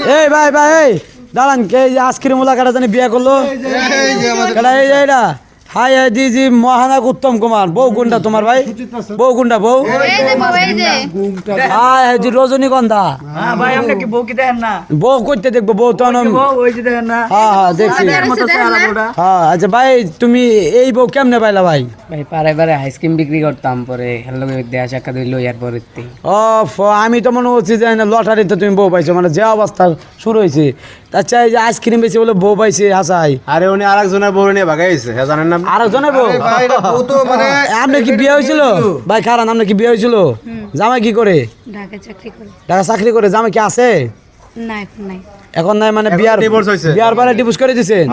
এই ভাই ভাই এই দাঁড়ান কে আইসক্রিম ওলা কাটা জানি বিয়ে করলো এইটা হাই হাই দিজি মহানাক উত্তম কুমার বউ গুন্ডা তোমার ভাই বউ গুন্ডা বউ হাই হাই জি রজনীগন্ধা ভাই আপনি কি বউ কি দেখেন না? বউ করতে দেখবো বউ তো ওই যে দেখেন না? হ্যাঁ হ্যাঁ দেখছি হ্যাঁ আচ্ছা ভাই তুমি এই বউ কেমনে পাইলা ভাই ভাই পাড়ায় পাড়ায় আইসক্রিম বিক্রি করতাম, পরে হ্যালো দেয়া সাক্ষাৎ হইলো এরপরে ও আমি তো মনে হচ্ছে যে লটারিতে তুমি বউ পাইছো মানে যে অবস্থা শুরু হয়েছে আচ্ছা এই যে আইসক্রিম বেশি বলে বউ পাইছে হাসাই আরে উনি আরেকজনের বউ নিয়ে ভাগাইছে হ্যাঁ জানেন না আরেকজনের বউ আপনার কি বিয়ে হয়েছিল ভাই খারান আপনার কি বিয়ে হয়েছিল জামাই কি করে ঢাকা চাকরি করে জামাই কি আছে এখন নাই মানে বিয়ার divorce হইছে। বিয়ার পরে ডিভোর্স করে দিয়েছেন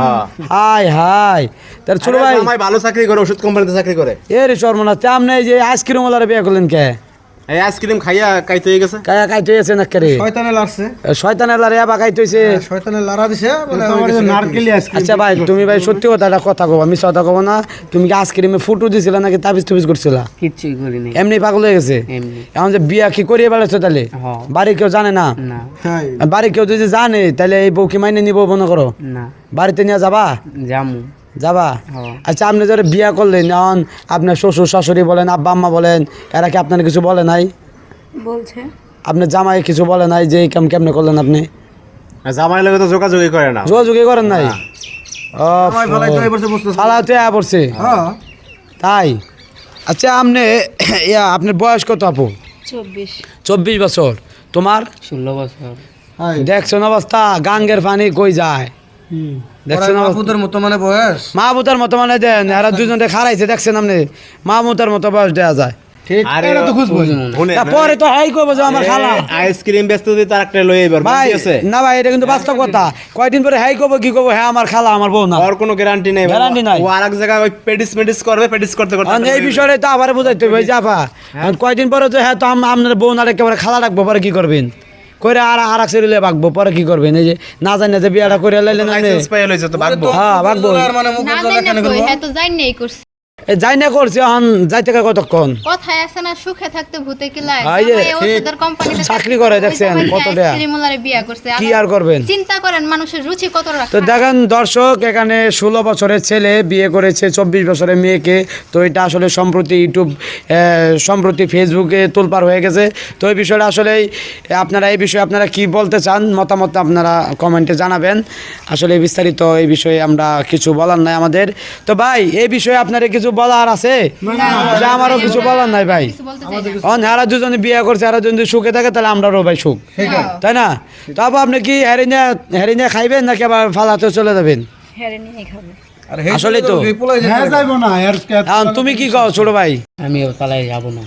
হাই হাই তার ছোট ভাই জামাই ভালো চাকরি করে ওষুধ কোম্পানিতে চাকরি করে এর সর্বনাশ তে আপনি এই যে আইসক্রিম ওয়ালারে বিয়ে করলেন কে এই আইসক্রিম খাইয়া কাইতে হয়ে গেছে কায়া কাইতে হয়েছে না করে শয়তানে লাগছে শয়তানের লারে আবা কাইতে হয়েছে শয়তানে লারা দিছে বলে আমার নারকেলি আইসক্রিম আচ্ছা ভাই তুমি ভাই সত্যি কথা কবা মিছ কথা কব না তুমি কি আইসক্রিমে ফুটো দিছিলা নাকি তাবিজ টুবিজ করছিলা কিচ্ছুই করিনি এমনি পাগল হয়ে গেছে এমনি। এখন যে বিয়া কি করিয়ে বেড়াচ্ছ তাহলে হ্যাঁ। বাড়ি কেউ জানে না না হ্যাঁ বাড়ি কেউ যদি জানে তাহলে এই বউ কি মাইনে নিব মনে করো না বাড়িতে নিয়ে যাবা জামু যাবা হ্যাঁ। আচ্ছা আপনি যারা বিয়া করলেন এখন আপনার শ্বশুর শাশুড়ি বলেন আব্বা আম্মা বলেন এরা কি আপনার কিছু বলে নাই বলছে আপনার জামাই কিছু বলে নাই যে এই কাম কেমনে করলেন আপনি জামাই লাগে তো যোগাযোগই করে না যোগাযোগই করেন নাই জামাই ফলাই তো এবারে বুঝতেছ ফালাতে পড়ছে হ্যাঁ তাই আচ্ছা আপনি আপনার বয়স কত আপু 24 বছর তোমার 16 বছর হাই দেখছেন অবস্থা গাঙ্গের পানি কই যায় দেখছেন অবস্থা বাপুদের মতো মানে বয়স মাহমুদার মতো মানে দেন এরা দুজনে খারাইছে দেখছেন আপনি মাহমুদার মতো বয়স দেওয়া যায় ঠিক আরে এটা তো খুঁজবো শুনেন, পরে তো হাই করবো যে আমার খালা আইসক্রিম ব্যস্ত দিয়ে তার একটা লই এবার ভাই আছে না ভাই এটা কিন্তু বাস্তব কথা কয়দিন পরে হাই করবো কি করবো হ্যাঁ আমার খালা আমার বউ না ওর কোনো গ্যারান্টি নেই Guarantee নাই। ও আরেক জায়গায় ওই পেডিস করবে পেডিস করতে করতে আর এই বিষয়ে তো আবার বুঝাইতে হবে যাবা কয়দিন পরে তো হ্যাঁ তো আপনার বউ না একেবারে খালা রাখবো পরে কি করবেন কইরা আর এক সেরিলে বাগবো পরে কি করবেন এই যে না জানি যে বিয়াটা করে লাইলেন আপনি লাইসেন্স পাইয়া লইছে তো ভাগবো হ্যাঁ ভাগবো মানে মুখ না জানি না কই হ্যাঁ তো জানি নেই করছে এই যাই না করছি এখন যাইতে কতক্ষণ কথায় আছে না সুখে থাকতে ভূতে কি লাগে এই যে, ওষুধের কোম্পানিতে চাকরি করে দেখছেন কত টাকা। সিরিমুলারে বিয়া করছে কি আর করবেন চিন্তা করেন মানুষের রুচি কত তো রাখা দেখেন দর্শক এখানে 16 বছরের ছেলে বিয়ে করেছে 24 বছরের মেয়েকে তো এটা আসলে সম্প্রতি ফেসবুকে তোলপাড় হয়ে গেছে তো এই বিষয়টা আসলে আপনারা এই বিষয়ে আপনারা কি বলতে চান মতামত আপনারা কমেন্টে জানাবেন আসলে বিস্তারিত এই বিষয়ে আমরা কিছু বলার নাই আমাদের তো ভাই এই বিষয়ে আপনারা কিছু বলার আছে যে আমারও কিছু বলার নাই ভাই কিছু বলতে চাই না এরা দুজনে বিয়ে করছে এরা যদি সুখে থাকে তাহলে আমরাও ভাই সুখ তাই না তো আবার আপনি কি হেরিনা খাইবেন নাকি আবার ফালাতে চলে যাবেন হেরে নিয়ে খাবে আসলে তো হ্যাঁ যাইবো না আর এখন তুমি কি কও ছোট ভাই আমিও তালায় যাবো না।